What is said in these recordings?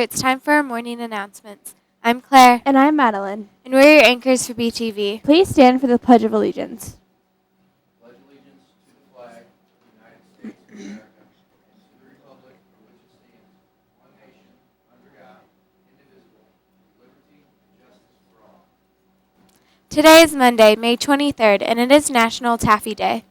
It's time for our morning announcements. I'm Claire, And I'm Madeline. and we're your anchors for BTV. Please stand for the Pledge of Allegiance. Pledge allegiance to the flag of the United States of America and to the republic for which it stands, one nation, under God, indivisible, with liberty and justice for all. Today is Monday, May 23rd, and it is National Taffy Day.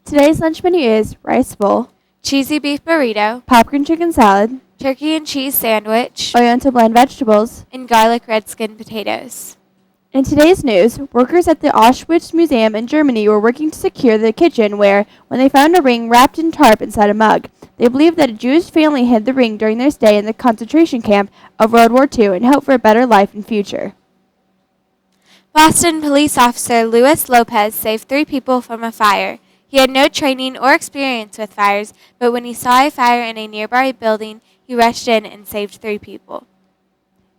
Today's lunch menu is rice bowl, Cheesy beef burrito, popcorn chicken salad, turkey and cheese sandwich, Oriental blend vegetables. and garlic red skin potatoes. In today's news, workers at the Auschwitz Museum in Germany were working to secure the kitchen when they found a ring wrapped in tarp inside a mug. They believe that a Jewish family hid the ring during their stay in the concentration camp of World War II and hoped for a better life and future. Boston police officer Luis Lopez saved 3 people from a fire. He had no training or experience with fires, but when he saw a fire in a nearby building, he rushed in and saved 3 people.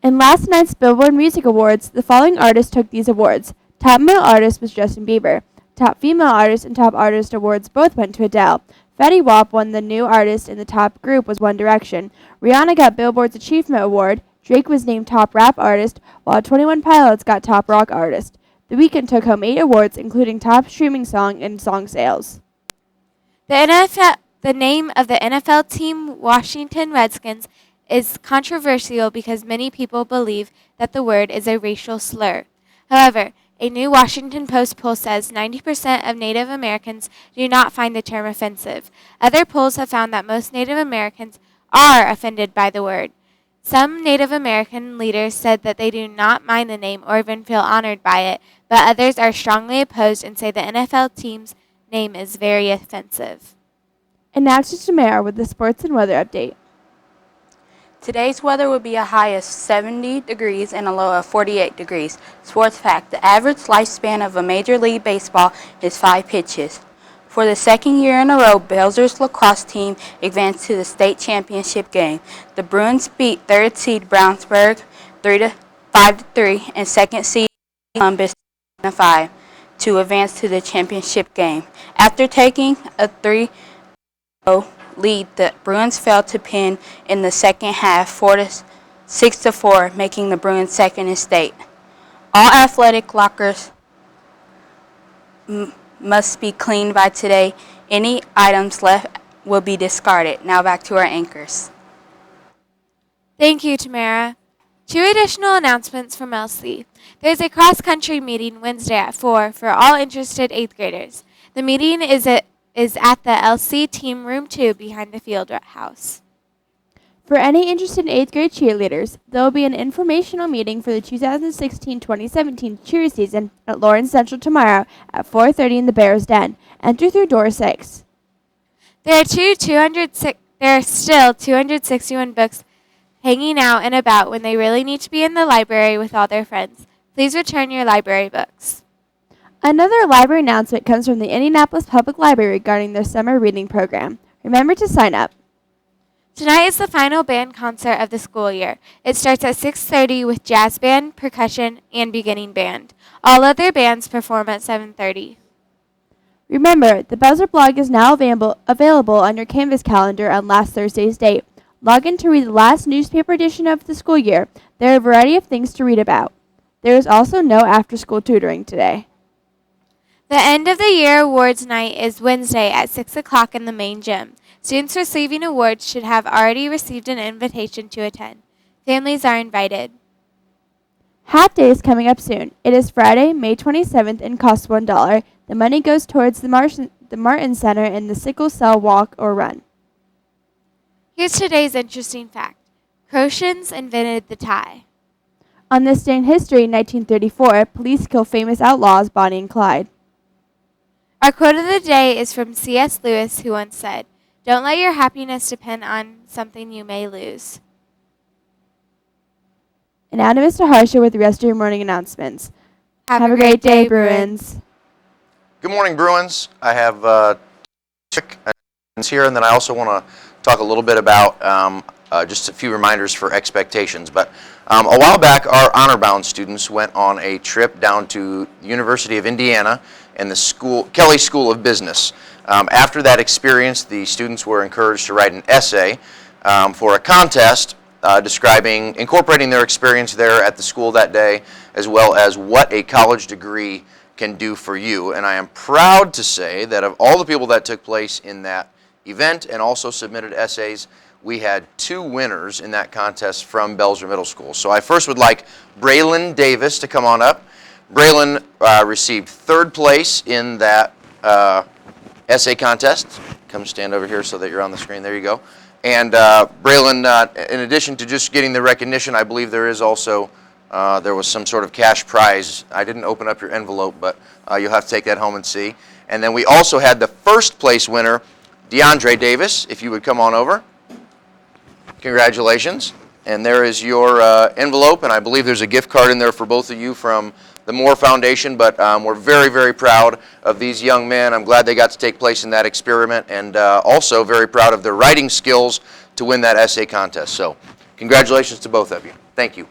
In last night's Billboard Music Awards, the following artists took these awards. Top male artist was Justin Bieber. Top female artist and top artist awards both went to Adele. Fetty Wap won the new artist, and the top group was One Direction. Rihanna got Billboard's Achievement Award. Drake was named top rap artist, while 21 Pilots got top rock artist. The Weeknd took home 8 awards, including top streaming song and song sales. The name of the NFL team, Washington Redskins, is controversial because many people believe that the word is a racial slur. However, a new Washington Post poll says 90% of Native Americans do not find the term offensive. Other polls have found that most Native Americans are offended by the word. Some Native American leaders said that they do not mind the name or even feel honored by it, but others are strongly opposed and say the NFL team's name is very offensive. And now to Tamara with the sports and weather update. Today's weather will be a high of 70 degrees and a low of 48 degrees. Sports fact, the average lifespan of a Major League Baseball is 5 pitches. For the second year in a row, Belzer's lacrosse team advanced to the state championship game. The Bruins beat third seed Brownsburg 5-3 and second seed Columbus 5 to advance to the championship game. After taking a 3-0 lead, the Bruins failed to pin in the second half 6-4, making the Bruins second in state. All athletic lockers must be cleaned by today. Any items left will be discarded. Now back to our anchors. Thank you, Tamara. 2 additional announcements from Elsie. There's a cross-country meeting Wednesday at 4 for all interested 8th graders. The meeting is at the LC Team Room 2 behind the field house. For any interested 8th grade cheerleaders, there will be an informational meeting for the 2016-2017 cheer season at Lawrence Central tomorrow at 4:30 in the Bears Den. Enter through door 6. There are still 261 books hanging out and about when they really need to be in the library with all their friends. Please return your library books. Another library announcement comes from the Indianapolis Public Library regarding their summer reading program. Remember to sign up. Tonight is the final band concert of the school year. It starts at 6:30 with jazz band, percussion, and beginning band. All other bands perform at 7:30. Remember, the Bowser blog is now available on your Canvas calendar on last Thursday's date. Log in to read the last newspaper edition of the school year. There are a variety of things to read about. There is also no after-school tutoring today. The end of the year awards night is Wednesday at 6 o'clock in the main gym. Students receiving awards should have already received an invitation to attend. Families are invited. Hat Day is coming up soon. It is Friday, May 27th, and costs $1. The money goes towards the Martin Center and the Sickle Cell Walk or Run. Here's today's interesting fact. Croatians invented the tie. On this day in history, in 1934, police kill famous outlaws Bonnie and Clyde. Our quote of the day is from C.S. Lewis, who once said, "Don't let your happiness depend on something you may lose." And now to Mr. Harsha with the rest of your morning announcements. Have a great day, Bruins. Good morning, Bruins. I have Chick here, and then I also want to talk a little bit about just a few reminders for expectations. But a while back, our honor-bound students went on a trip down to the University of Indiana and the Kelley School of Business. After that experience, the students were encouraged to write an essay for a contest incorporating their experience there at the school that day, as well as what a college degree can do for you. And I am proud to say that of all the people that took place in that event and also submitted essays, we had 2 winners in that contest from Belzer Middle School. So I first would like Braylon Davis to come on up. Braylon received 3rd place in that essay contest. Come stand over here so that you're on the screen. There you go. And Braylon, in addition to just getting the recognition, I believe there is also there was some sort of cash prize. I didn't open up your envelope, but you'll have to take that home and see. And then we also had the 1st place winner, DeAndre Davis, if you would come on over. Congratulations. And there is your envelope, and I believe there's a gift card in there for both of you from the Moore Foundation, but we're very, very proud of these young men. I'm glad they got to take place in that experiment, and also very proud of their writing skills to win that essay contest. So congratulations to both of you. Thank you.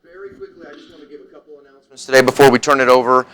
Very quickly, I just want to give a couple announcements today before we turn it over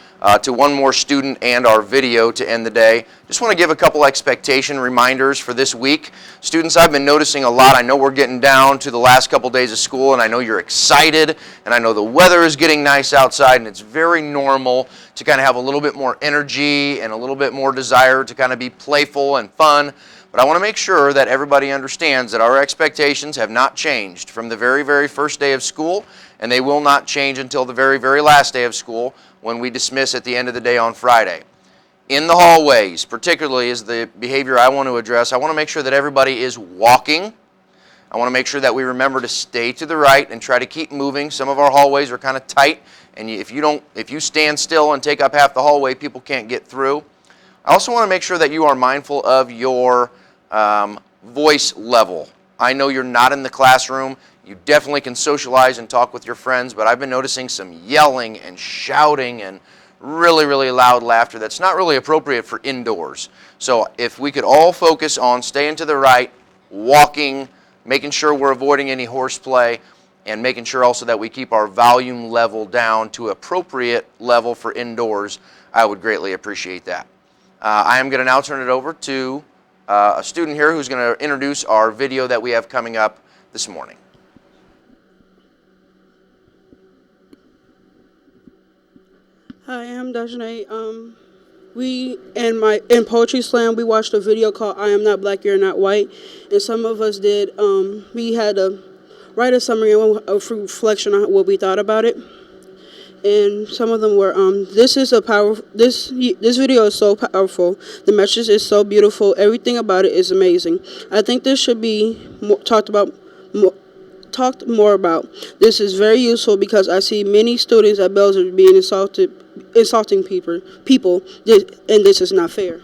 to one more student and our video to end the day. Just want to give a couple expectation reminders for this week. Students, I've been noticing a lot. I know we're getting down to the last couple days of school, and I know you're excited, and I know the weather is getting nice outside, and it's very normal to kind of have a little bit more energy and a little bit more desire to kind of be playful and fun. But I want to make sure that everybody understands that our expectations have not changed from the very, very first day of school, and they will not change until the very, very last day of school when we dismiss at the end of the day on Friday. In the hallways, particularly, is the behavior I want to address. I want to make sure that everybody is walking. I want to make sure that we remember to stay to the right and try to keep moving. Some of our hallways are kind of tight, and if you stand still and take up half the hallway, people can't get through. I also want to make sure that you are mindful of your voice level. I know you're not in the classroom. You definitely can socialize and talk with your friends, but I've been noticing some yelling and shouting and really, really loud laughter that's not really appropriate for indoors. So if we could all focus on staying to the right, walking, making sure we're avoiding any horseplay, and making sure also that we keep our volume level down to appropriate level for indoors, I would greatly appreciate that. I am going to now turn it over to a student here who's going to introduce our video that we have coming up this morning. Hi, I'm Dajane. We in Poetry Slam we watched a video called "I Am Not Black, You're Not White," and some of us did. We had to write a summary and a reflection on what we thought about it. And some of them were, this video is so powerful. The message is so beautiful. Everything about it is amazing. I think this should be talked more about. This is very useful because I see many students at Belzer being insulting people, and this is not fair.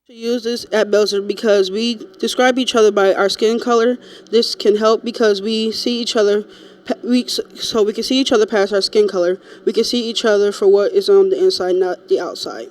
To use this at Belzer because we describe each other by our skin color. This can help because we see each other, so we can see each other past our skin color. We can see each other for what is on the inside, not the outside.